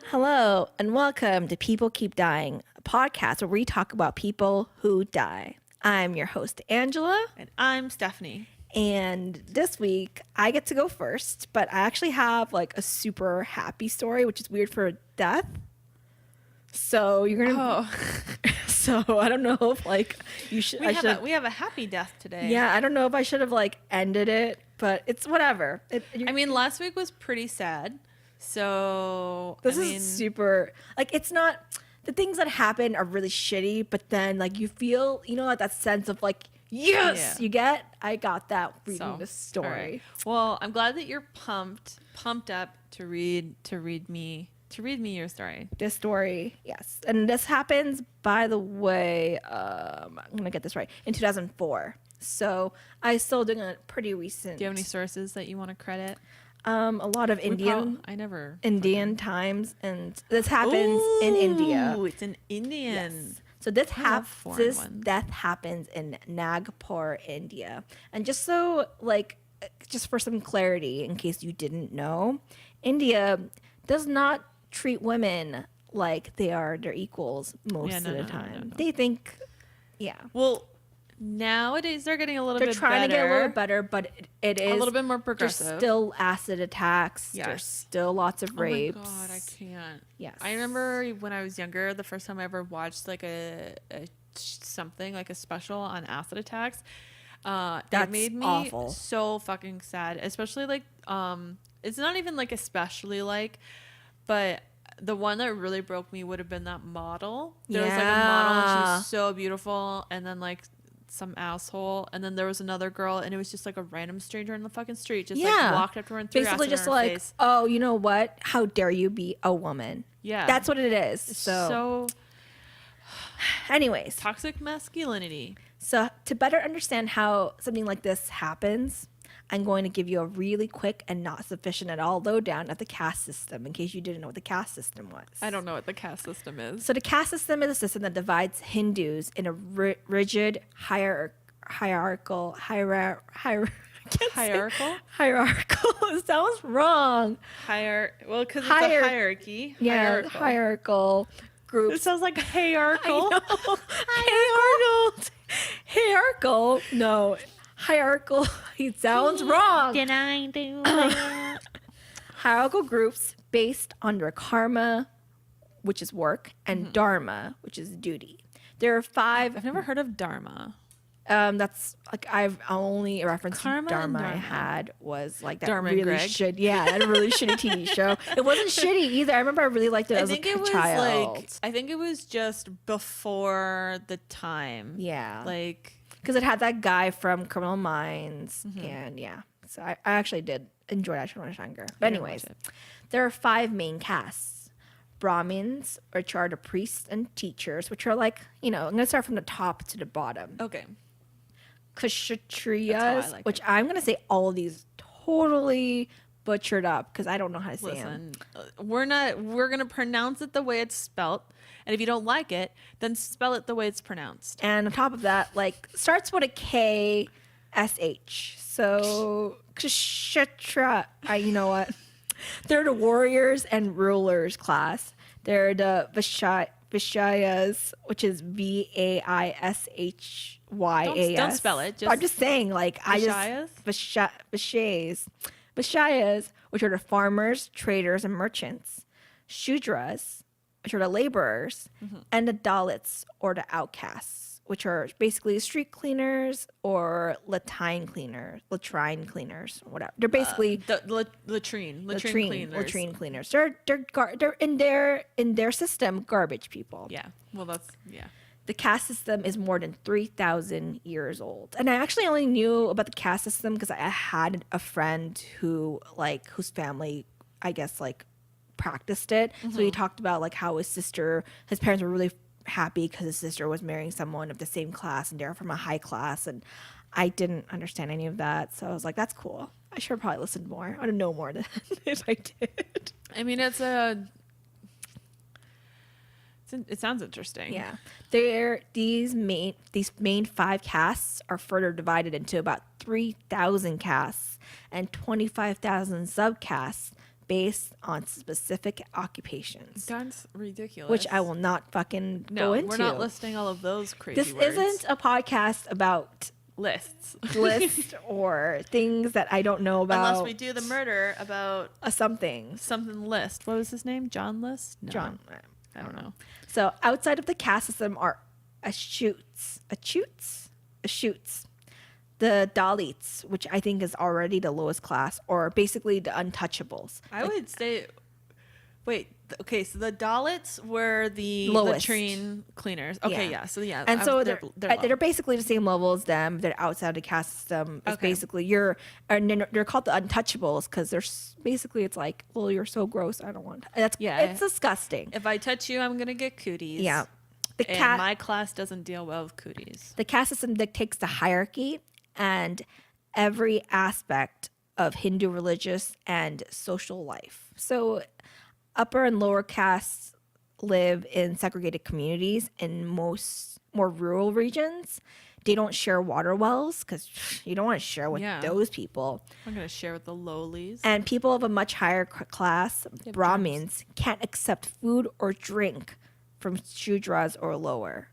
Hello, and welcome to People Keep Dying, a podcast where we talk about people who die. I'm your host, Angela. And I'm Stephanie. And this week, I get to go first, but I actually have like a super happy story, which is weird for death. So you're gonna. Oh, So I don't know if like you should. we have a happy death today. Yeah, I don't know if I should have like ended it, but it's whatever. I mean, last week was pretty sad. So This is super, like, it's not, the things that happen are really shitty, but then like you feel, like that sense of like, yes, you get. I got that reading this story. Right. Well, I'm glad that you're pumped up to read me your story. This story, yes, and this happens, by the way, I'm gonna get this right, in 2004. So I still doing a pretty recent. Do you have any sources that you want to credit? A lot of Indian times, and this happens in India. Oh, it's in Indian. Yes. So this death happens in Nagpur, India. And just so just for some clarity, in case you didn't know, India does not treat women like they are their equals most of the time. They think, Well, nowadays they're getting a little bit better. They're trying to get a little bit better, but it is a little bit more progressive. There's still acid attacks. Yes. There's still lots of rapes. Oh my God, I can't. Yes. I remember when I was younger, the first time I ever watched like a something like a special on acid attacks. That made me awful. So fucking sad. Especially like it's not even like especially like, but the one that really broke me would have been that model. There was like a model and she was so beautiful, and then like some asshole, and then there was another girl, and it was just like a random stranger in the fucking street just like walked up to her and threw basically acid just in her like face. Oh, you know what, how dare you be a woman. That's what it is. So anyways, toxic masculinity. So to better understand how something like this happens, I'm going to give you a really quick and not sufficient at all lowdown of the caste system, in case you didn't know what the caste system was. I don't know what the caste system is. So the caste system is a system that divides Hindus in a rigid hierarchical. It sounds wrong. Well, because it's a hierarchy. Yeah, hierarchical groups. It sounds like hierarchical. Hierarchical. No. Hierarchical. It sounds wrong. Did I do that? Hierarchical groups based on their karma, which is work, and dharma, which is duty. There are 5. I've never heard of dharma. That's like I've only reference karma to dharma I had was like that Dharma really that really shitty TV show. It wasn't shitty either. I remember I really liked it as a child. I think it was just before the time. Yeah. Like, because it had that guy from Criminal Minds, and so I actually did enjoy that show when I was younger. But anyways, there are 5 main castes: Brahmins, which are the priests and teachers, which are like, I'm gonna start from the top to the bottom. Okay. Kshatriyas, which I'm gonna say all of these totally butchered up because I don't know how to say them. We're gonna pronounce it the way it's spelt. And if you don't like it, then spell it the way it's pronounced. And on top of that, like, starts with a K, S-H. So, Kshatra, you know what? They're the warriors and rulers class. They're the Vishyas, which is Vaishhyas. Don't spell it. I'm just saying, like, Vishyas, which are the farmers, traders, and merchants. Shudras, which are the laborers, and the Dalits, or the outcasts, which are basically street cleaners or latrine cleaners, whatever. They're basically latrine cleaners. They're in their system garbage people. Yeah. Well, The caste system is more than 3,000 years old, and I actually only knew about the caste system because I had a friend whose family, I guess, practiced it. So he talked about like how his parents were really happy because his sister was marrying someone of the same class and they're from a high class, and I didn't understand any of that. So I was like, that's cool. I should have probably listened more. I don't know more than if I did. I mean, it sounds interesting. Yeah. These main 5 castes are further divided into about 3,000 castes and 25,000 subcastes based on specific occupations. That's ridiculous. Which I will not fucking go into. We're not listing all of those crazy words. This isn't a podcast about lists or things that I don't know about. Unless we do the murder about a something List. What was his name? John List? No. John. I don't know. So outside of the caste system are Ashutes. The Dalits, which I think is already the lowest class, or basically the untouchables. I would say, wait, okay, so the Dalits were the lowest. Latrine cleaners. Okay, yeah. So yeah, and so they're basically the same level as them. They're outside the caste system. It's basically they're called the untouchables because they're basically, it's like, well, you're so gross, I don't want. It's disgusting. If I touch you, I'm gonna get cooties. Yeah. And my class doesn't deal well with cooties. The caste system dictates the hierarchy and every aspect of Hindu religious and social life. So upper and lower castes live in segregated communities in most more rural regions. They don't share water wells because you don't want to share with those people. I'm going to share with the lowlies. And people of a much higher class, Brahmins, can't accept food or drink from Shudras or lower.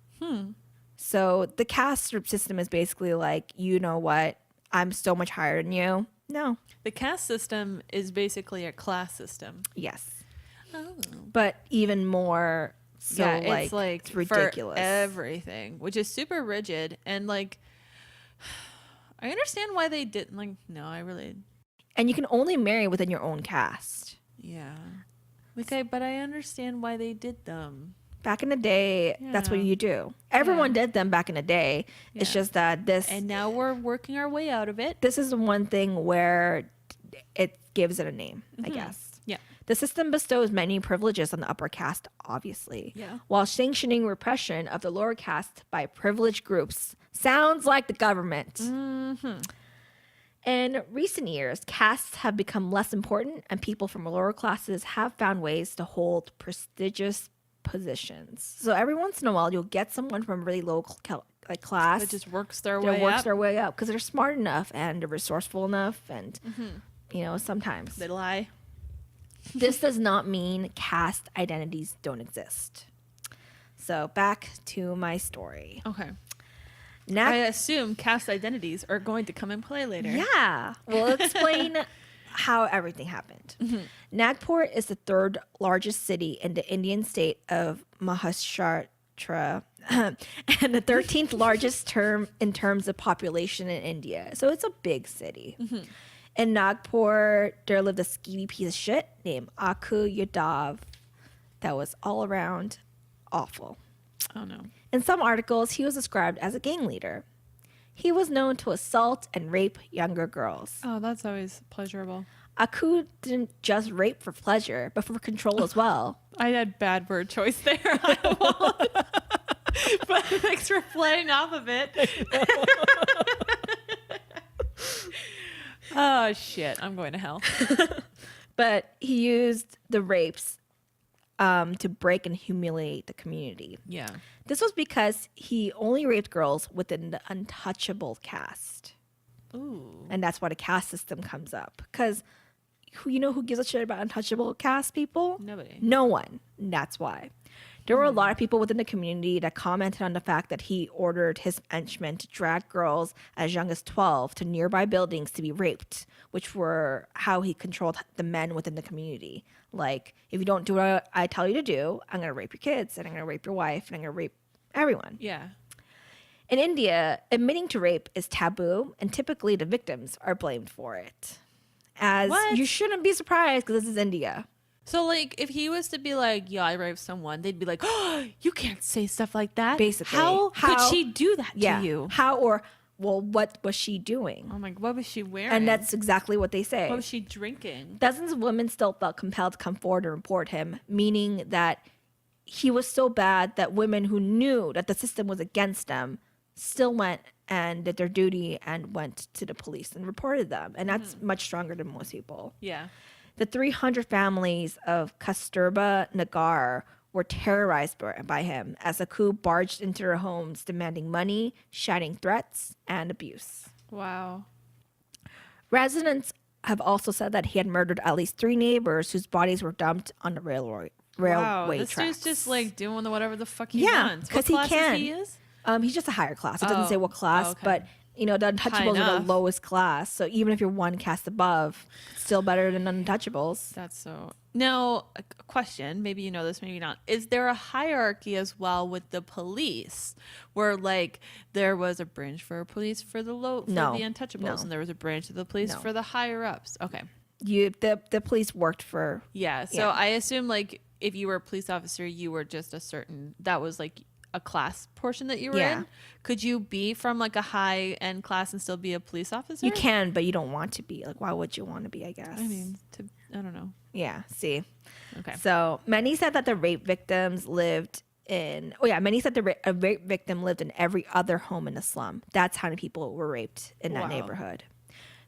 So the caste system is basically like, you know what? I'm so much higher than you. No. The caste system is basically a class system. Yes. Oh. But even more so, it's ridiculous. For everything, which is super rigid. And like, I understand why they didn't, like, no, I really. And you can only marry within your own caste. Yeah. Okay, but I understand why they did them. Back in the day, that's what you do. Everyone did them back in the day. Yeah. It's just that and now we're working our way out of it. This is the one thing where it gives it a name, I guess. Yeah. The system bestows many privileges on the upper caste, obviously, while sanctioning repression of the lower caste by privileged groups. Sounds like the government. In recent years, castes have become less important, and people from lower classes have found ways to hold prestigious positions. So every once in a while, you'll get someone from a really low class that just works their way up because they're smart enough and they're resourceful enough, and sometimes they lie. This does not mean caste identities don't exist. So back to my story. Okay. I assume caste identities are going to come in play later. Yeah. We'll explain how everything happened. Nagpur is the third largest city in the Indian state of Maharashtra and the 13th largest in terms of population in India. So it's a big city. In Nagpur, there lived a skeevy piece of shit named Akku Yadav that was all around awful. Oh, no. In some articles, he was described as a gang leader. He was known to assault and rape younger girls. Oh, that's always pleasurable. Akku didn't just rape for pleasure, but for control as well. I had bad word choice there. But thanks for playing off of it. Oh, shit. I'm going to hell. But he used the rapes to break and humiliate the community. Yeah. This was because he only raped girls within the untouchable caste. Ooh. And that's why the caste system comes up. Because who gives a shit about untouchable caste people? Nobody. No one. That's why. There were a lot of people within the community that commented on the fact that he ordered his henchmen to drag girls as young as 12 to nearby buildings to be raped, which were how he controlled the men within the community. Like, if you don't do what I tell you to do, I'm going to rape your kids, and I'm going to rape your wife, and I'm going to rape everyone. Yeah. In India, admitting to rape is taboo, and typically the victims are blamed for it. You shouldn't be surprised because this is India. So, like, if he was to be like, yeah, I raped someone, they'd be like, oh, you can't say stuff like that. Basically. How could she do that to you? What was she doing? Oh, my God, what was she wearing? And that's exactly what they say. What was she drinking? Dozens of women still felt compelled to come forward and report him, meaning that he was so bad that women who knew that the system was against them still went and did their duty and went to the police and reported them. And that's much stronger than most people. Yeah. The 300 families of Kasturba Nagar were terrorized by him as Akku barged into their homes demanding money, shouting threats, and abuse. Wow. Residents have also said that he had murdered at least 3 neighbors whose bodies were dumped on the railway this tracks. dude's just like doing whatever the fuck he wants. Because he can. He is? He's just a higher class. It doesn't say what class, but the untouchables are the lowest class. So even if you're one caste above, it's still better than untouchables. That's so. Now, a question. Maybe you know this, maybe not. Is there a hierarchy as well with the police, where like there was a branch for police for the the untouchables, and there was a branch of the police for the higher ups? Okay. The police worked for. Yeah. So I assume like if you were a police officer, you were just that was like a class portion that you were in. Could you be from like a high end class and still be a police officer? You can, but you don't want to be. Like, why would you want to be, I guess? I mean, I don't know. Yeah, see. Okay. So many said that the rape victims lived in many said a rape victim lived in every other home in the slum. That's how many people were raped in that neighborhood.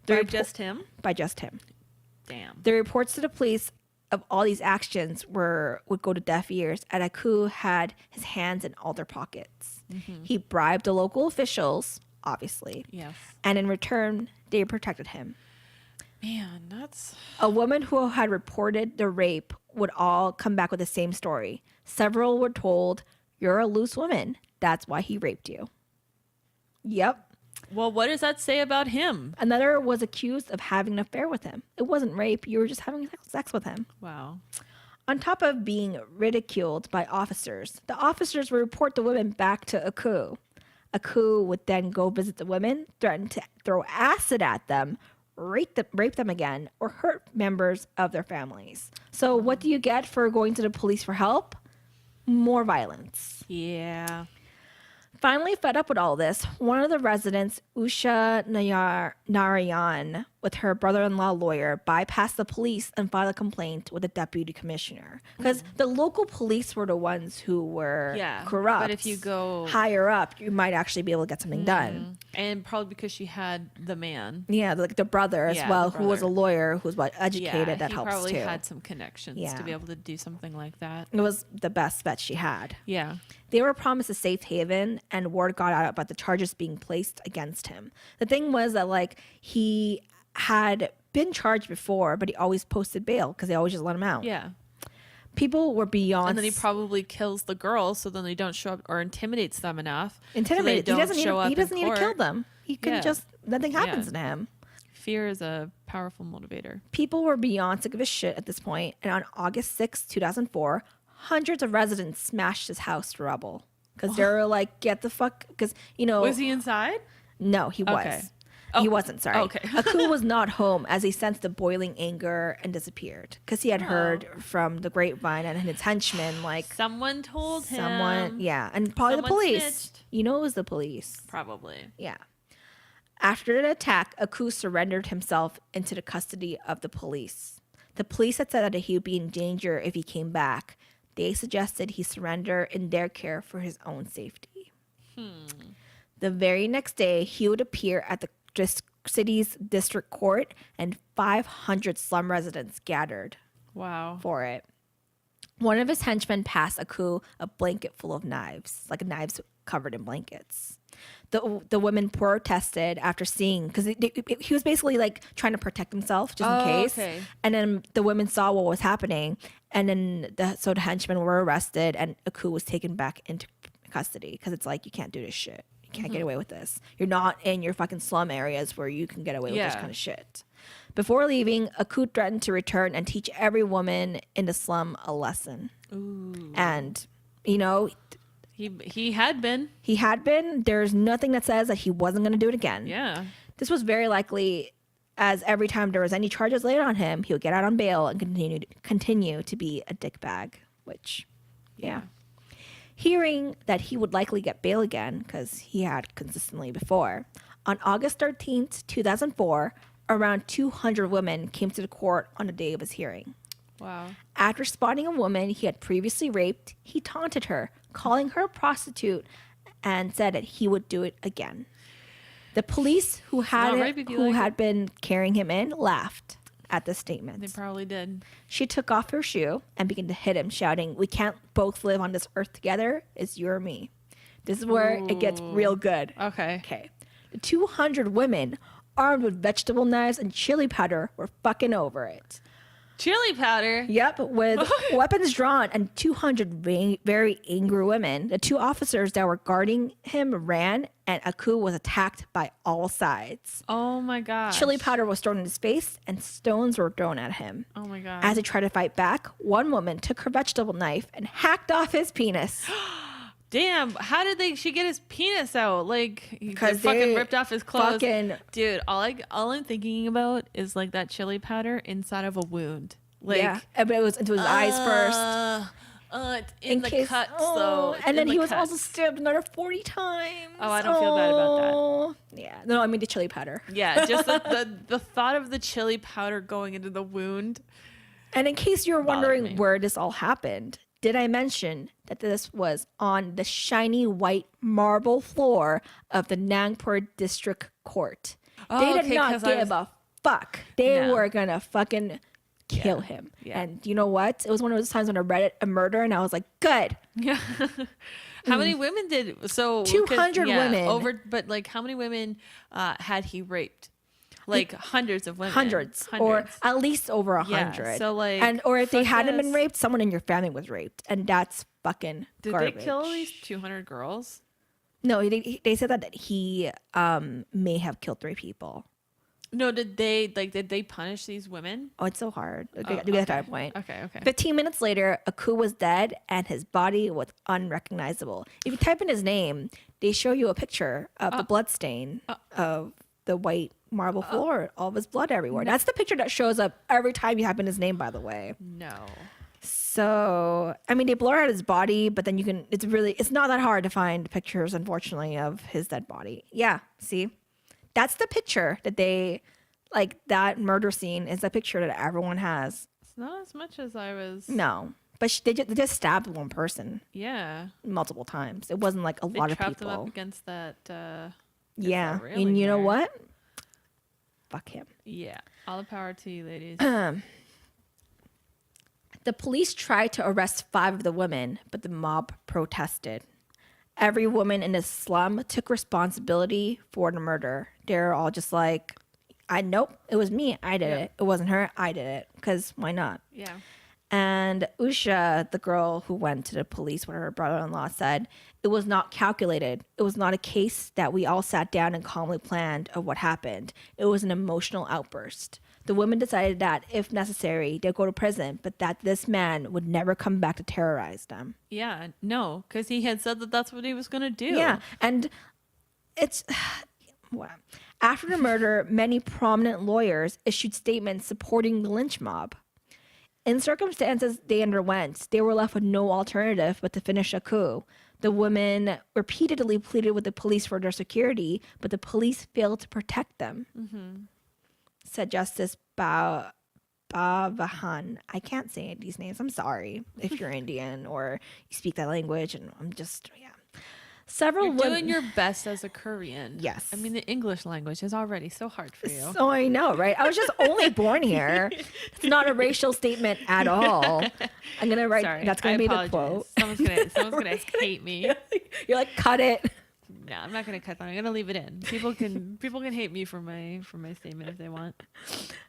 Just him? By just him. Damn. The reports to the police of all these actions would go to deaf ears, and Akku had his hands in all their pockets. Mm-hmm. He bribed the local officials, obviously. Yes. And in return, they protected him. Man, that's... A woman who had reported the rape would all come back with the same story. Several were told, "You're a loose woman. That's why he raped you." Yep. Well, what does that say about him? Another was accused of having an affair with him. It wasn't rape. You were just having sex with him. Wow. On top of being ridiculed by officers, the officers would report the women back to Akku. Akku would then go visit the women, threaten to throw acid at them, rape them again, or hurt members of their families. So what do you get for going to the police for help? More violence. Yeah. Finally, fed up with all this, one of the residents, Usha Narayan, with her brother-in-law lawyer, bypassed the police and filed a complaint with the deputy commissioner. Because the local police were the ones who were corrupt. But if you go higher up, you might actually be able to get something done. And probably because she had the man. Yeah, like the brother as well, who was a lawyer, who was educated. That helps too. He probably had some connections to be able to do something like that. It was the best bet she had. Yeah. They were promised a safe haven, and word got out about the charges being placed against him. The thing was that, like, he had been charged before, but he always posted bail because they always just let him out. Yeah. People were beyond... And then he probably kills the girls, so then they don't show up, or intimidates them enough. Intimidated. So he doesn't need to kill them. He can just... Nothing happens to him. Fear is a powerful motivator. People were beyond sick of his shit at this point, and on August 6, 2004... hundreds of residents smashed his house to rubble because they were like, "Get the fuck!" Because was he inside? No, he was. Okay. He wasn't. Sorry. Okay. Akku was not home as he sensed the boiling anger and disappeared because he had heard from the grapevine and his henchmen like someone told him. And probably the police. Snitched. You know, it was the police. Probably. Yeah. After the attack, Akku surrendered himself into the custody of the police. The police had said that he would be in danger if he came back. They suggested he surrender in their care for his own safety. The very next day, he would appear at the city's district court, and 500 slum residents gathered for it. One of his henchmen passed Akku a blanket full of knives, like knives covered in blankets. The women protested after seeing, because he was basically like trying to protect himself just in case. Okay. And then the women saw what was happening, and then the henchmen were arrested, and Akku was taken back into custody because it's like, you can't do this shit. You can't get away with this. You're not in your fucking slum areas where you can get away with this kind of shit. Before leaving, Akku threatened to return and teach every woman in the slum a lesson. Ooh. And, you know... He had been. He had been. There's nothing that says that he wasn't going to do it again. Yeah. This was very likely, as every time there was any charges laid on him, he would get out on bail and continue to be a dickbag, which, yeah. Hearing that he would likely get bail again, because he had consistently before, on August 13th, 2004, around 200 women came to the court on the day of his hearing. Wow. After spotting a woman he had previously raped, he taunted her, calling her a prostitute, and said that he would do it again. The police who had been carrying him in laughed at the statement. They probably did. She took off her shoe and began to hit him, shouting, "We can't both live on this earth together. It's you or me." This is where it gets real good. Okay. The 200 women armed with vegetable knives and chili powder, were fucking over it. Chili powder? Yep, with weapons drawn and 200 very angry women. The 2 officers that were guarding him ran, and Akku was attacked by all sides. Oh my gosh. Chili powder was thrown in his face, and stones were thrown at him. Oh my god. As he tried to fight back, one woman took her vegetable knife and hacked off his penis. Damn, how did she get his penis out? Like, because they fucking ripped off his clothes. Dude, all I'm thinking about is like that chili powder inside of a wound. Like, yeah, but it was into his eyes first. It's in the case, cuts though. And then he was also stabbed another 40 times. Oh, I don't feel bad about that. Yeah, no, I mean the chili powder. Yeah, just the thought of the chili powder going into the wound. And in case you're wondering where this all happened, did I mention that this was on the shiny white marble floor of the Nagpur District Court? They did not give a fuck. They were gonna fucking kill him. Yeah. And you know what? It was one of those times when I read a murder and I was like, good. Yeah. How many women 200 women. But like how many women had he raped? Like hundreds of women. Hundreds. Or at least over 100. Yeah, so like, or if they hadn't been raped, someone in your family was raped. And that's fucking garbage. Did they kill at least 200 girls? No, they said that he may have killed 3 people. No, did they punish these women? Oh, it's so hard. Okay, to get to that point. Okay. 15 minutes later, Akku was dead and his body was unrecognizable. If you type in his name, they show you a picture of the blood stain of the white marble floor, all of his blood everywhere. No. That's the picture that shows up every time you type in his name, by the way. No. So, I mean, they blur out his body, but then it's not that hard to find pictures, unfortunately, of his dead body. Yeah, see? That's the picture that that murder scene is the picture that everyone has. It's not as much as I was. No, but they just stabbed one person. Yeah. Multiple times. It wasn't like a lot of people. They trapped him up against that. Yeah. And you know what? Fuck him. Yeah. All the power to you, ladies. The police tried to arrest 5 of the women, but the mob protested. Every woman in the slum took responsibility for the murder. They're all just like, nope, it was me. I did it. It wasn't her. I did it. Because why not? Yeah. And Usha, the girl who went to the police with her brother-in-law, said, it was not calculated. It was not a case that we all sat down and calmly planned of what happened. It was an emotional outburst. The women decided that, if necessary, they'd go to prison, but that this man would never come back to terrorize them. Yeah, no, because he had said that that's what he was going to do. Yeah, and it's... Wow. After the murder, many prominent lawyers issued statements supporting the lynch mob. In circumstances they underwent, they were left with no alternative but to finish a coup. The women repeatedly pleaded with the police for their security, but the police failed to protect them. Mm-hmm. Said Justice Bavahan. I can't say these names. I'm sorry if you're Indian or you speak that language. And I'm just, Several You're doing your best as a Korean. Yes. I mean, the English language is already so hard for you. So I know, right? I was just only born here. It's not a racial statement at all. I'm going to write, Sorry, that's going to be the quote. Someone's going to hate me. You're like, cut it. No, I'm not going to cut that. I'm going to leave it in. People can hate me for my statement if they want.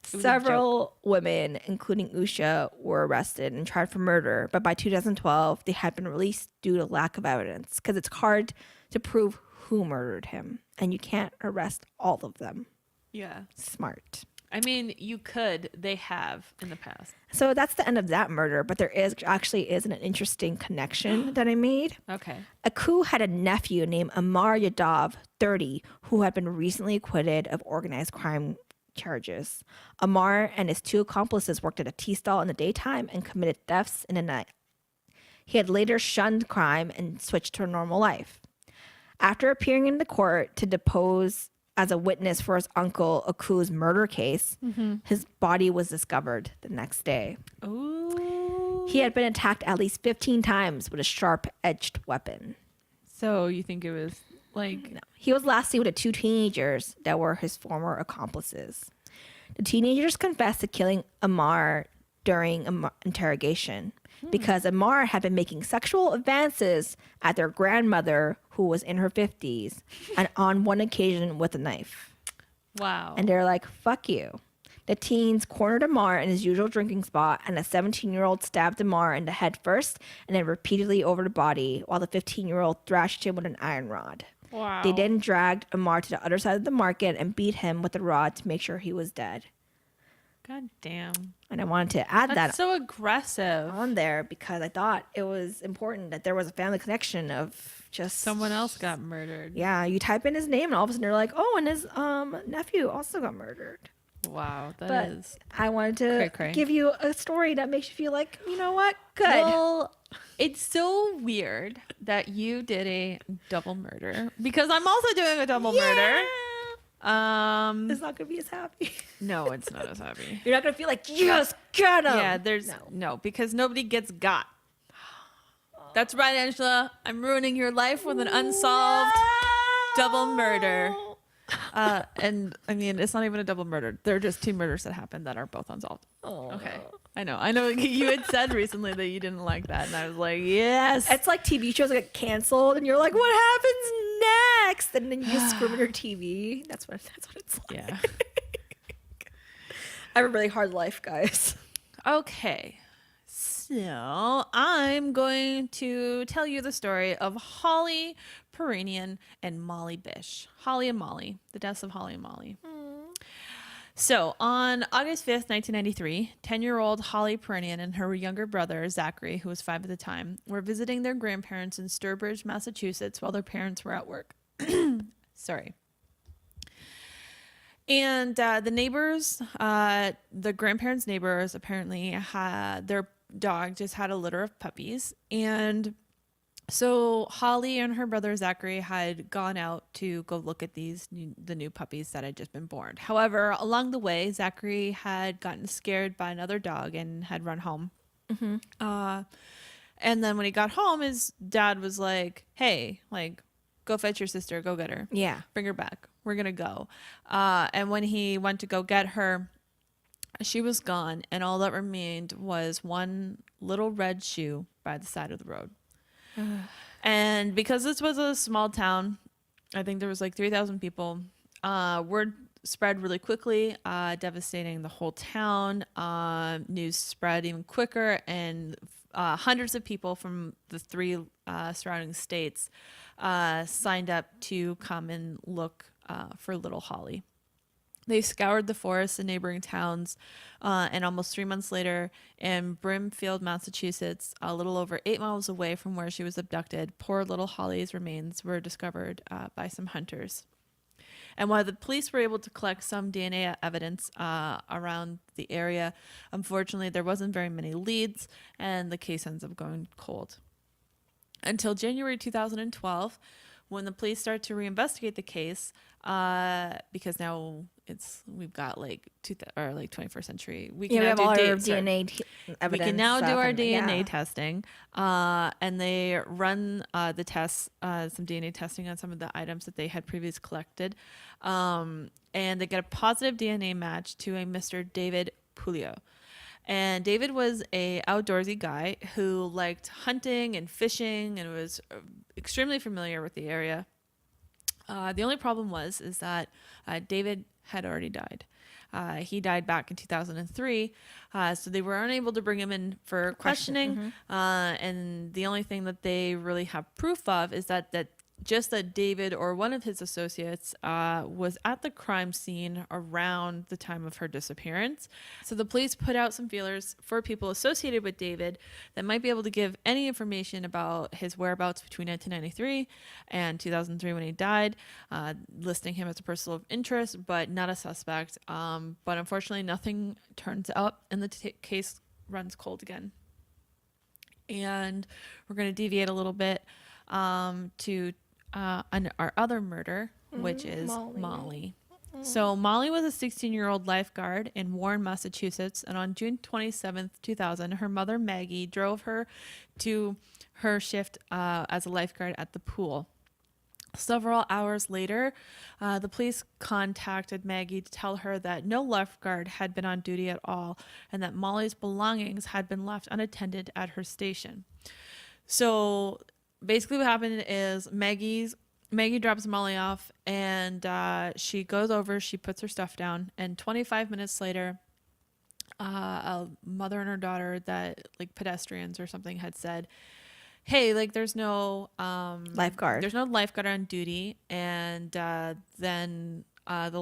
Several women, including Usha, were arrested and tried for murder, but by 2012, they had been released due to lack of evidence because it's hard to prove who murdered him, and you can't arrest all of them. Yeah. Smart. I mean, you could. They have in the past. So that's the end of that murder, but there is an interesting connection that I made. Okay. Akku had a nephew named Akku Yadav, 30, who had been recently acquitted of organized crime charges. Amar and his 2 accomplices worked at a tea stall in the daytime and committed thefts in the night. He had later shunned crime and switched to a normal life. After appearing in the court to depose as a witness for his uncle Akku's murder case, his body was discovered the next day. Ooh. He had been attacked at least 15 times with a sharp-edged weapon. So you think it was like... No. He was last seen with the 2 teenagers that were his former accomplices. The teenagers confessed to killing Amar during interrogation because Amar had been making sexual advances at their grandmother, who was in her 50s, and on one occasion with a knife. Wow. And they're like, fuck you. The teens cornered Amar in his usual drinking spot, and the 17-year-old stabbed Amar in the head first and then repeatedly over the body, while the 15-year-old thrashed him with an iron rod. Wow. They then dragged Amar to the other side of the market and beat him with a rod to make sure he was dead. God damn. And I wanted to add That's so aggressive on there because I thought it was important that there was a family connection of just someone else got murdered. Yeah, you type in his name and all of a sudden they're like, oh, and his nephew also got murdered. Wow, that is. I wanted to cray. give you a story that makes you feel like, you know what? Good. Well, it's so weird that you did a double murder because I'm also doing a double murder. It's not gonna be as happy. No, it's not as happy. You're not gonna feel like yes, got him. Yeah, there's no because nobody gets got. That's right, Angela. I'm ruining your life with an unsolved double murder. And I mean, it's not even a double murder. They're just two murders that happened that are both unsolved. Oh. Okay. I know. You had said recently that you didn't like that, and I was like, yes. It's like TV shows get canceled, and you're like, what happens next? And then you just scream at your TV. That's what it's like. Yeah. I have a really hard life, guys. Okay. So I'm going to tell you the story of Holly Piirainen and Molly Bish. Holly and Molly. The deaths of Holly and Molly. So on August 5th, 1993, 10-year-old Holly Piirainen and her younger brother, Zachary, who was 5 at the time, were visiting their grandparents in Sturbridge, Massachusetts, while their parents were at work. Sorry. And the neighbors, the grandparents' neighbors, apparently had their dog just had a litter of puppies. And so Holly and her brother Zachary had gone out to go look at the new puppies that had just been born. However, along the way, Zachary had gotten scared by another dog and had run home. Mm-hmm. And then when he got home, his dad was like, hey, like, go fetch your sister, go get her. Yeah. Bring her back. We're going to go. And when he went to go get her, she was gone. And all that remained was one little red shoe by the side of the road. And because this was a small town, I think there was like 3,000 people, word spread really quickly, devastating the whole town. News spread even quicker, and hundreds of people from the 3 surrounding states signed up to come and look for little Holly. They scoured the forests and neighboring towns, and almost 3 months later, in Brimfield, Massachusetts, a little over 8 miles away from where she was abducted, poor little Holly's remains were discovered by some hunters. And while the police were able to collect some DNA evidence around the area, unfortunately, there wasn't very many leads, and the case ends up going cold. Until January 2012, when the police start to reinvestigate the case, because now we've got like 21st century. We can now do our DNA evidence. We can now do our DNA testing, and they run the tests, some DNA testing on some of the items that they had previously collected, and they get a positive DNA match to a Mr. David Pulio. And David was a outdoorsy guy who liked hunting and fishing and was extremely familiar with the area. The only problem is that David had already died. He died back in 2003, so they were unable to bring him in for questioning. Mm-hmm. And the only thing that they really have proof of is that David or one of his associates was at the crime scene around the time of her disappearance. So the police put out some feelers for people associated with David that might be able to give any information about his whereabouts between 1993 and 2003 when he died, listing him as a person of interest, but not a suspect. But unfortunately, nothing turns up, and the case runs cold again. And we're going to deviate a little bit to our other murder, which is Molly. So Molly was a 16-year-old lifeguard in Warren, Massachusetts, and on June 27th, 2000, her mother Maggie drove her to her shift as a lifeguard at the pool. Several hours later, the police contacted Maggie to tell her that no lifeguard had been on duty at all, and that Molly's belongings had been left unattended at her station. So basically what happened is Maggie's Maggie drops Molly off, and she goes over. She puts her stuff down, and 25 minutes later, a mother and her daughter, that like pedestrians or something, had said, hey, like there's no lifeguard on duty. And then the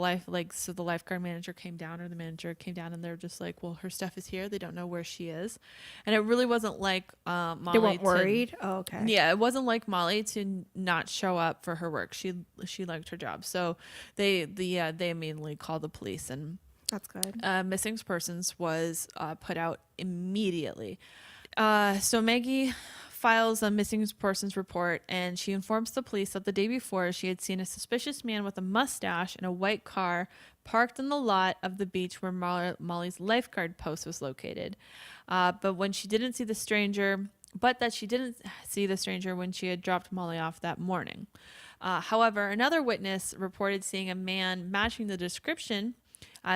lifeguard manager came down, or the manager came down, and they're just like, well, her stuff is here, they don't know where she is. And it really wasn't like Molly, they weren't worried. Oh, okay. Yeah, it wasn't like Molly to not show up for her work. She liked her job, so they immediately called the police, and that's good. Missing persons was put out immediately. So Maggie files a missing persons report, and she informs the police that the day before she had seen a suspicious man with a mustache in a white car parked in the lot of the beach where Molly's lifeguard post was located. But she didn't see the stranger when she had dropped Molly off that morning. However, another witness reported seeing a man matching the description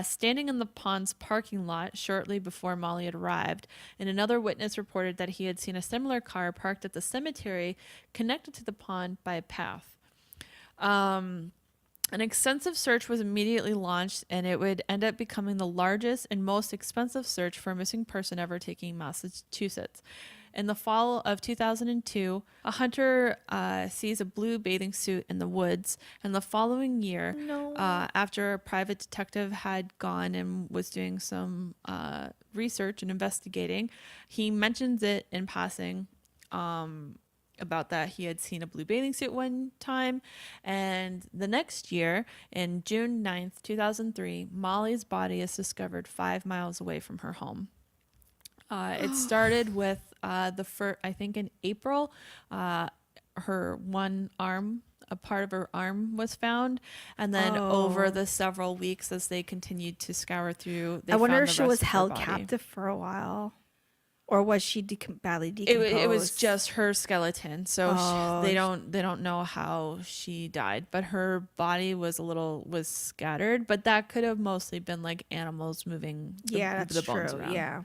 standing in the pond's parking lot shortly before Molly had arrived, and another witness reported that he had seen a similar car parked at the cemetery connected to the pond by a path. An extensive search was immediately launched, and it would end up becoming the largest and most expensive search for a missing person ever taking Massachusetts. In the fall of 2002, a hunter sees a blue bathing suit in the woods, and the following year, after a private detective had gone and was doing some research and investigating, he mentions it in passing about that he had seen a blue bathing suit one time. And the next year, in June 9th, 2003, Molly's body is discovered 5 miles away from her home. It started with I think in April, her one arm, a part of her arm was found, and then over the several weeks as they continued to scour through, I wonder if she was held captive for a while, or was she badly decomposed? It was just her skeleton, so they don't know how she died, but her body was scattered, but that could have mostly been like animals moving the bones around. Yeah.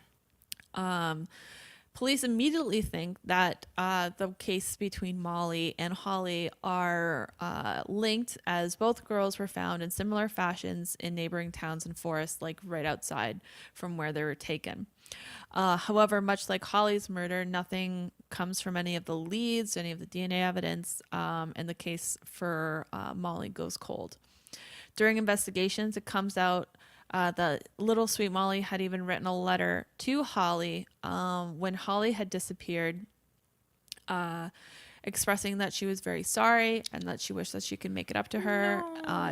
Police immediately think that the case between Molly and Holly are linked, as both girls were found in similar fashions in neighboring towns and forests, like right outside from where they were taken. However, much like Holly's murder, nothing comes from any of the leads, any of the DNA evidence, and the case for Molly goes cold. During investigations, it comes out that little sweet Molly had even written a letter to Holly when Holly had disappeared, expressing that she was very sorry and that she wished that she could make it up to her.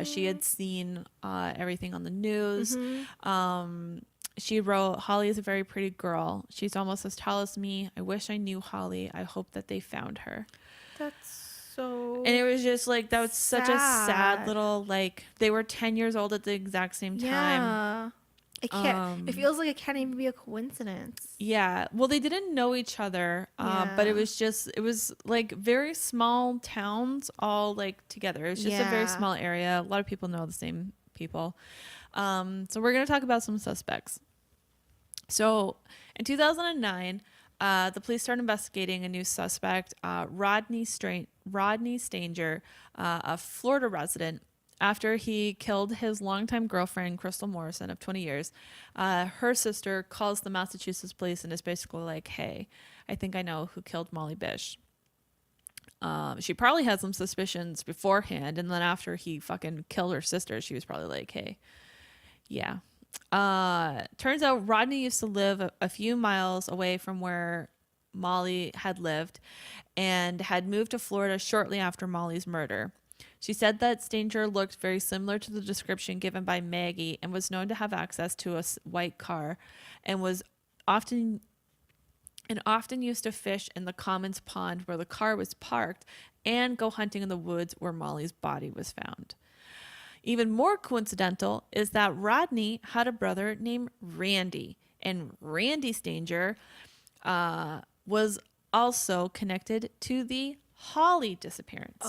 She had seen everything on the news. Mm-hmm. She wrote, "Holly is a very pretty girl. She's almost as tall as me. I wish I knew Holly. I hope that they found her." And it was just like, that was such a sad little, like, they were 10 years old at the exact same time. It feels like it can't even be a coincidence. Yeah. Well, they didn't know each other, but it was like very small towns all like together. It was just a very small area. A lot of people know the same people. So we're going to talk about some suspects. So in 2009, the police started investigating a new suspect, Rodney Stanger, a Florida resident. After he killed his longtime girlfriend, Crystal Morrison, of 20 years, her sister calls the Massachusetts police and is basically like, "Hey, I think I know who killed Molly Bish." She probably had some suspicions beforehand, and then after he fucking killed her sister, she was probably like, "Hey, yeah." Turns out Rodney used to live a few miles away from where Molly had lived and had moved to Florida shortly after Molly's murder. She said that Stanger looked very similar to the description given by Maggie and was known to have access to a white car and was often used to fish in the Commons Pond where the car was parked and go hunting in the woods where Molly's body was found. Even more coincidental is that Rodney had a brother named Randy, and Randy Stanger was also connected to the Holly disappearance.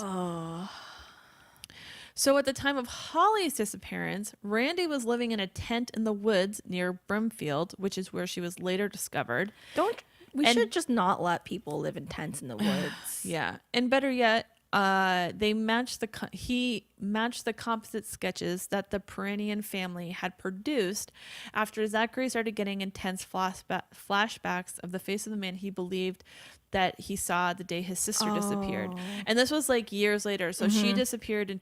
So at the time of Holly's disappearance, Randy was living in a tent in the woods near Brimfield, which is where she was later discovered. We should just not let people live in tents in the woods. Yeah. And better yet, he matched the composite sketches that the Piirainen family had produced after Zachary started getting intense flashbacks of the face of the man he believed that he saw the day his sister disappeared. And this was like years later. So she disappeared in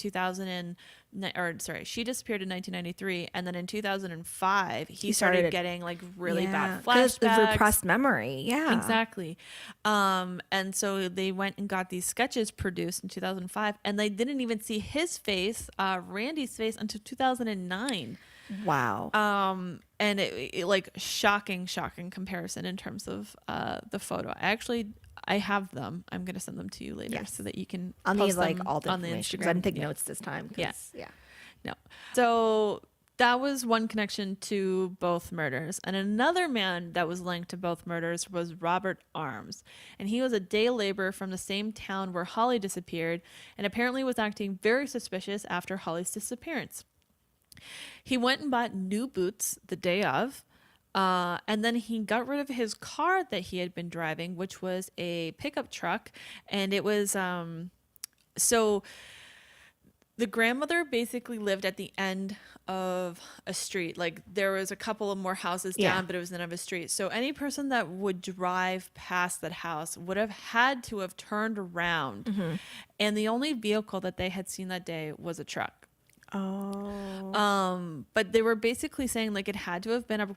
she disappeared in 1993, and then in 2005 he started getting like really bad flashbacks. The repressed memory. Yeah, exactly. And so they went and got these sketches produced in 2005, and they didn't even see his face, Randy's face, until 2009. Wow. And it like shocking comparison in terms of the photo. I have them. I'm gonna send them to you later so that you can post them like all the on the information, Instagram. I didn't take notes this time. Yeah. No. So that was one connection to both murders. And another man that was linked to both murders was Robert Arms. And he was a day laborer from the same town where Holly disappeared, and apparently was acting very suspicious after Holly's disappearance. He went and bought new boots the day of, and then he got rid of his car that he had been driving, which was a pickup truck. And it was, so the grandmother basically lived at the end of a street. Like there was a couple of more houses down, but it was the end of a street. So any person that would drive past that house would have had to have turned around. And the only vehicle that they had seen that day was a truck. But they were basically saying like it had to have been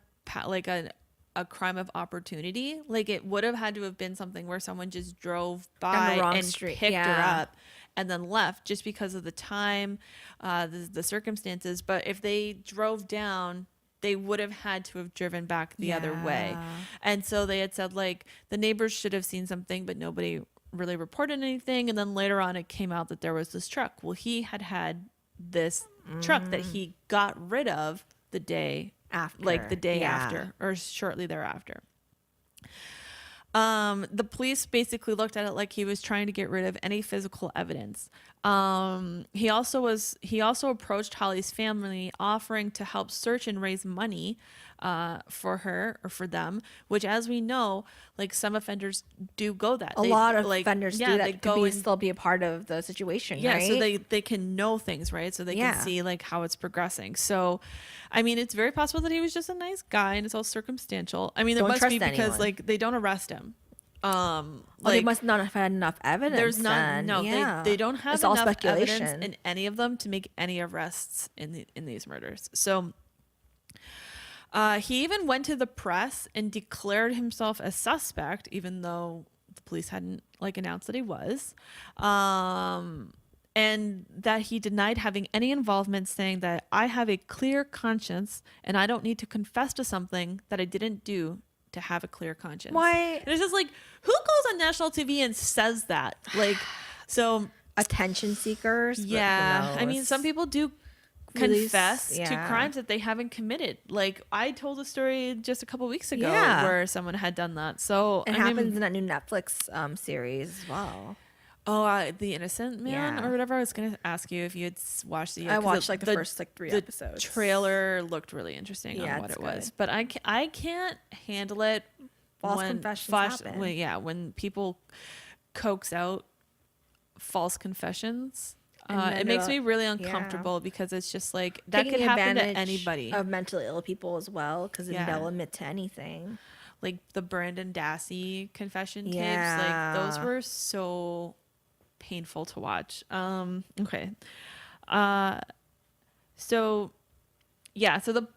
a crime of opportunity. Like it would have had to have been something where someone just drove by and picked her up and then left, just because of the time, the circumstances. But if they drove down, they would have had to have driven back the other way. And so they had said like the neighbors should have seen something, but nobody really reported anything. And then later on it came out that there was this truck. Well, he had this truck that he got rid of the day after, like the day after or shortly thereapter. The police basically looked at it like he was trying to get rid of any physical evidence. He also approached Holly's family, offering to help search and raise money for her or for them, which, as we know, like some offenders do go that. A lot of offenders do that to still be a part of the situation, right? So they can know things, right? So they can see like how it's progressing. So, I mean, it's very possible that he was just a nice guy and it's all circumstantial. I mean, it must be because like they don't arrest him. They must not have had enough evidence. There's not. No, they don't have enough evidence in any of them to make any arrests in these murders. So he even went to the press and declared himself a suspect, even though the police hadn't like announced that he was, and that he denied having any involvement, saying that I have a clear conscience and I don't need to confess to something that I didn't do to have a clear conscience. Why? And it's just like, who goes on national TV and says that? Like, so attention seekers. Yeah, I mean, some people do confess to crimes that they haven't committed. Like I told a story just a couple weeks ago where someone had done that. So it happens in that new Netflix series as well. Oh, The Innocent Man or whatever. I was gonna ask you if you had watched it. I watched like the first like 3 episodes. The trailer looked really interesting on what it was, but I can't handle it. False confessions happen. When people coax out false confessions, it makes me really uncomfortable because it's just like that could happen to anybody. Of mentally ill people as well, because they'll admit to anything. Like the Brandon Dassey confession tapes, like those were so painful to watch. Okay. So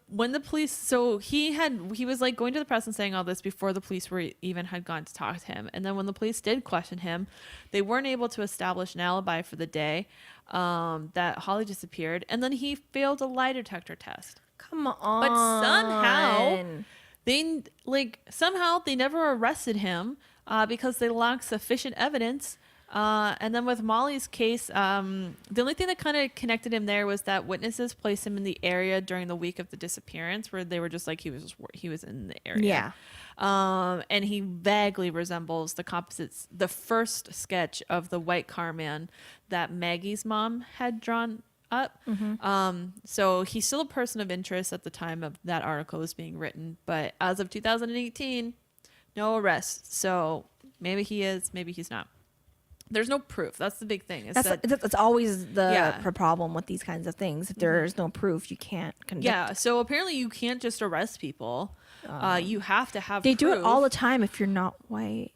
when the police, he was like going to the press and saying all this before the police had gone to talk to him. And then when the police did question him, they weren't able to establish an alibi for the day that Holly disappeared. And then he failed a lie detector test. Come on. But somehow they never arrested him because they lacked sufficient evidence. And then with Molly's case, the only thing that kind of connected him there was that witnesses placed him in the area during the week of the disappearance, where they were just like he was in the area. And he vaguely resembles the first sketch of the white car man that Maggie's mom had drawn up. So he's still a person of interest at the time of that article was being written, but as of 2018, no arrests. So maybe he is, maybe he's not. there's no proof. That's the big thing. That's always the problem with these kinds of things. If there's no proof, you can't convict. Yeah. So apparently you can't just arrest people. You have to have They proof. do it all the time if you're not white.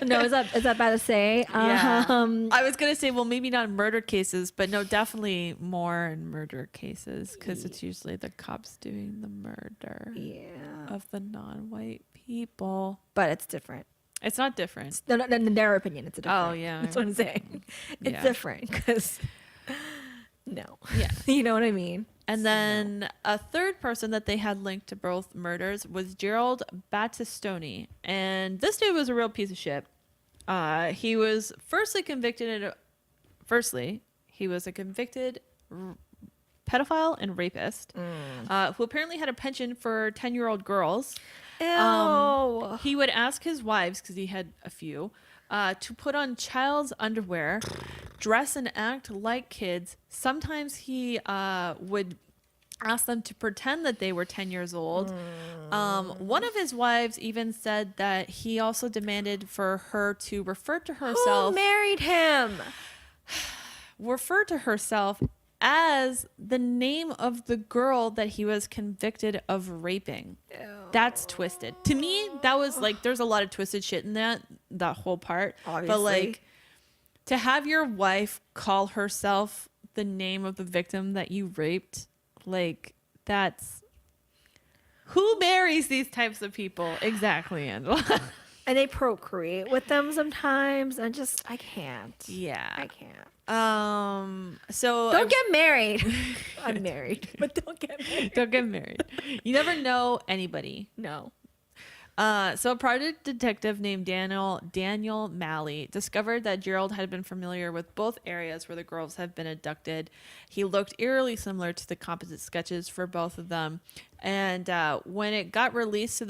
No, is that bad to say? Yeah. I was gonna say, well, maybe not in murder cases, but no, definitely more in murder cases, because it's usually the cops doing the murder of the non-white people. But it's different. It's not different. No, in their opinion, it's different. Oh yeah, that's what I'm saying. It's different because yeah, you know what I mean. And then a third person that they had linked to both murders was Gerald Battistoni, and this dude was a real piece of shit. He was he was a convicted pedophile and rapist who apparently had a penchant for 10-year-old girls. Ew. He would ask his wives, because he had a few, to put on child's underwear, dress and act like kids. Sometimes he would ask them to pretend that they were 10 years old. One of his wives even said that he also demanded for her to refer to herself. Who married him? Refer to herself as the name of the girl that he was convicted of raping. Ew. That's twisted. To me, that was like, there's a lot of twisted shit in that whole part. Obviously. But like, to have your wife call herself the name of the victim that you raped, like, that's... Who marries these types of people? Exactly, Angela. And they procreate with them sometimes, and I can't. Yeah. I can't. So don't get married. I'm married, but don't get married. Don't get married. You never know anybody. No. So a private detective named Daniel Malley discovered that Gerald had been familiar with both areas where the girls had been abducted. He looked eerily similar to the composite sketches for both of them. And when it got released to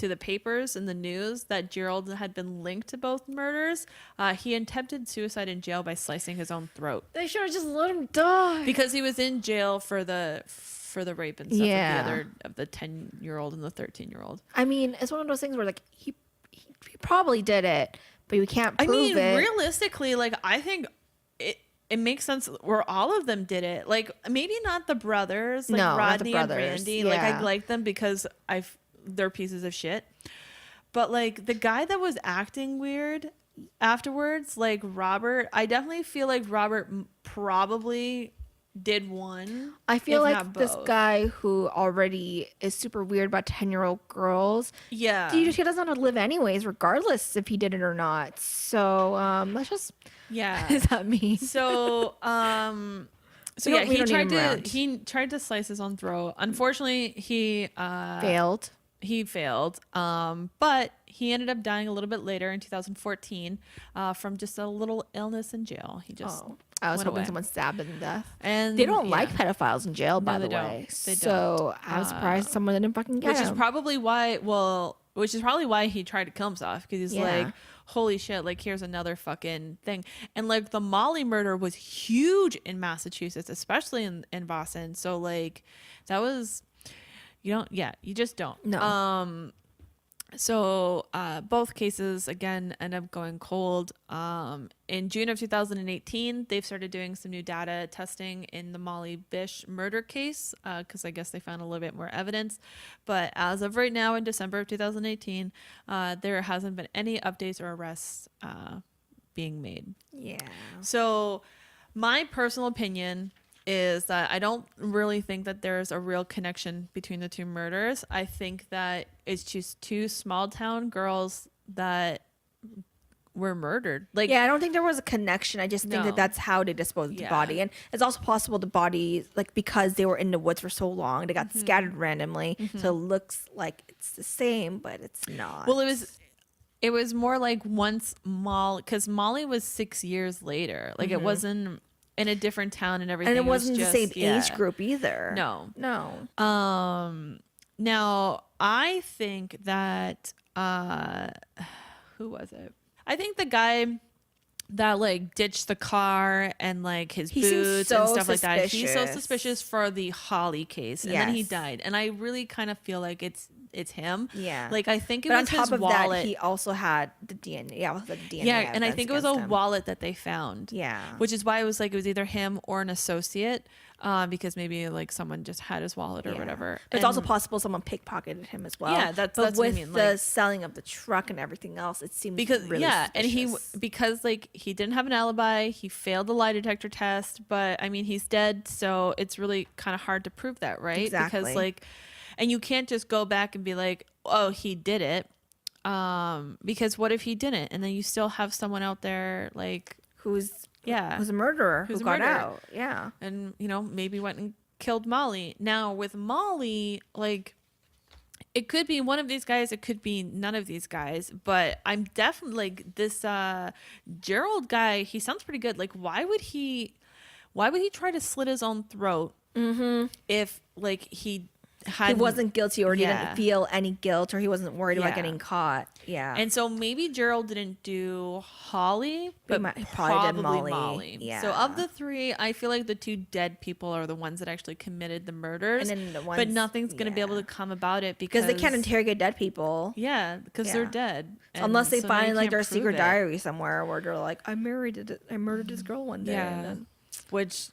the papers and the news that Gerald had been linked to both murders, he attempted suicide in jail by slicing his own throat. They should have just let him die. Because he was in jail for the rape and stuff of the 10-year-old and the 13-year-old. I mean, it's one of those things where like he probably did it, but we can't prove it. Realistically, like, I think it makes sense where all of them did it. Like, maybe not the brothers, like Rodney and Randy. Yeah. Like, I like them because they're pieces of shit. But like the guy that was acting weird afterwards, like Robert, I definitely feel like Robert probably did one. I feel like this guy who already is super weird about 10-year-old girls. Yeah. He doesn't want to live anyways, regardless if he did it or not. So let's just. Yeah. What does that mean? So he tried to slice his own throat. Unfortunately, he failed. He failed, but he ended up dying a little bit later in 2014 from just a little illness in jail. He just I was hoping someone stabbed him to death. And they don't like pedophiles in jail, by the way. They so I'm surprised someone didn't fucking get him. Which is probably why he tried to kill himself, because he's like, holy shit, like, here's another fucking thing. And like the Molly murder was huge in Massachusetts, especially in Boston. So like that was... You just don't. No. So both cases, again, end up going cold. In June of 2018, they've started doing some new data testing in the Molly Bish murder case, because I guess they found a little bit more evidence. But as of right now, in December of 2018, there hasn't been any updates or arrests being made. Yeah. So my personal opinion is that I don't really think that there's a real connection between the two murders. I think that it's just two small town girls that were murdered. Like, yeah, I don't think there was a connection. I just think that that's how they disposed of the body. And it's also possible the body, like, because they were in the woods for so long, they got scattered randomly. So it looks like it's the same, but it's not. Well, it was more like once because Molly was 6 years later. Like, it wasn't in a different town and everything. And it wasn't the same age group either. No. No. Now, I think that who was it? I think the guy that like ditched the car and like his boots and stuff like that. He's so suspicious for the Holly case, and then he died. And I really kind of feel like it's it's him. Yeah. Like, I think it but was on top his of wallet. that, he also had the DNA. Yeah, also the DNA. Yeah, and I think it was a him. wallet that they found. Yeah. Which is why it was like it was either him or an associate, because maybe like someone just had his wallet or whatever. It's also possible someone pickpocketed him as well. Yeah, that's with what I mean. the Like, selling of the truck and everything else, it seems because really suspicious. and because like he didn't have an alibi, he failed the lie detector test, but I mean he's dead, so it's really kind of hard to prove that, right? Exactly. Because like, and you can't just go back and be like, oh, he did it, because what if he didn't, and then you still have someone out there like who's a murderer who got out. Yeah. And maybe went and killed Molly. Now with Molly, like, it could be one of these guys, it could be none of these guys, but I'm definitely like this Gerald guy, he sounds pretty good. Like, why would he try to slit his own throat if like he wasn't guilty or didn't feel any guilt, or he wasn't worried about getting caught. Yeah. And so maybe Gerald didn't do Holly, but probably did Molly. Yeah. So of the three, I feel like the two dead people are the ones that actually committed the murders. And then the ones, but nothing's going to be able to come about it because they can't interrogate dead people. Yeah, because they're dead. Unless they find like their secret diary somewhere where they're like, I murdered this girl one day. Yeah. Which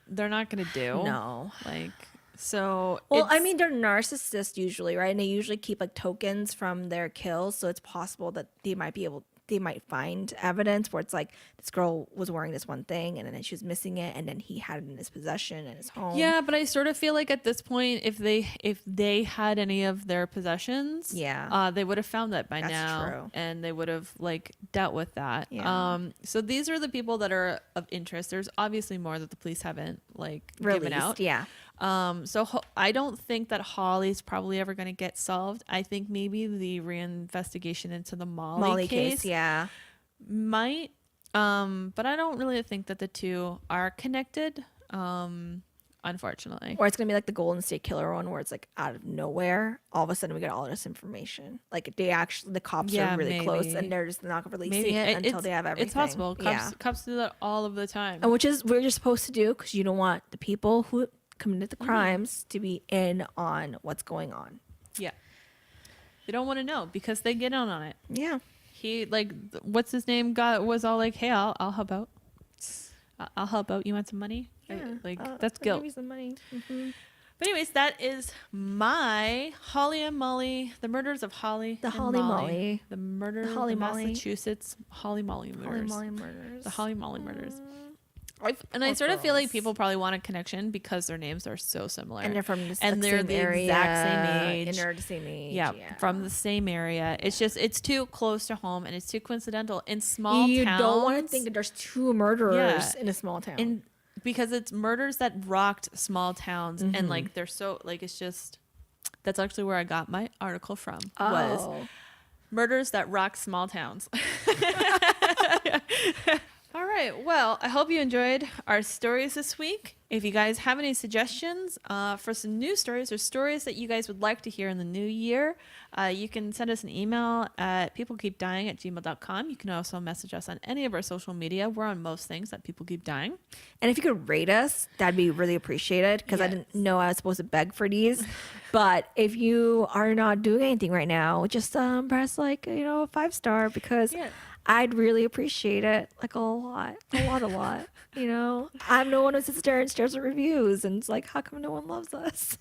they're not going to do. No. Like... So, well, I mean, they're narcissists usually, right? And they usually keep like tokens from their kills, so it's possible that they might find evidence where it's like this girl was wearing this one thing and then she was missing it, and then he had it in his possession in his home. Yeah, but I sort of feel like at this point, if they had any of their possessions, they would have found that by now. True. And they would have like dealt with that. Yeah. So these are the people that are of interest. There's obviously more that the police haven't like given out. Yeah. So I don't think that Holly's probably ever going to get solved. I think maybe the reinvestigation into the Molly case might, but I don't really think that the two are connected, unfortunately. Or it's going to be like the Golden State Killer one, where it's like out of nowhere, all of a sudden we get all this information. Like the cops are really close, and they're just not releasing it until they have everything. It's possible. Cops do that all of the time. And which is what you're supposed to do, because you don't want the people who committed the crimes to be in on what's going on. Yeah. They don't want to know because they get in on it. Yeah. He like, what's his name? Was all like, hey, I'll help out. I'll help out. You want some money? Yeah. That's guilt. Give me some money. Mm-hmm. But anyways, that is my Holly and Molly, the murders of Holly. The Holly Molly. The murders of the Massachusetts Holly Molly murders. The Holly Molly murders. I sort of feel like people probably want a connection because their names are so similar, and they're from the same area, exact same age, and they're the same age. Yeah, from the same area. It's just it's too close to home, and it's too coincidental in small towns. You don't want to think that there's two murderers in a small town, because it's murders that rocked small towns, and like they're so like it's just that's actually where I got my article from was murders that rock small towns. All right. Well, I hope you enjoyed our stories this week. If you guys have any suggestions for some new stories or stories that you guys would like to hear in the new year, you can send us an email at peoplekeepdying@gmail.com. You can also message us on any of our social media. We're on most things at People Keep Dying. And if you could rate us, that'd be really appreciated, because I didn't know I was supposed to beg for these. But if you are not doing anything right now, just press like, a 5-star, because I'd really appreciate it, like a lot. I'm no one who sits there and stares at reviews, and it's like, how come no one loves us?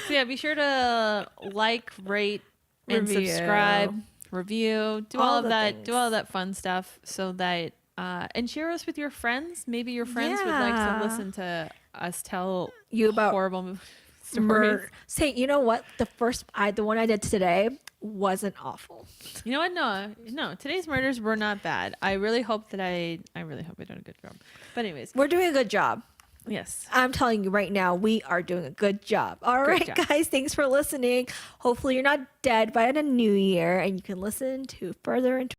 So yeah, be sure to like, rate, and subscribe, review, do all of that, things. Do all of that fun stuff, so that and share us with your friends. Maybe your friends would like to listen to us tell you about horrible stories. Say, you know what? The one I did today wasn't awful. You know what? No. Today's murders were not bad. I really hope I did a good job. But anyways, we're doing a good job. Yes. I'm telling you right now, we are doing a good job. All right, guys. Thanks for listening. Hopefully you're not dead by the new year, and you can listen to further into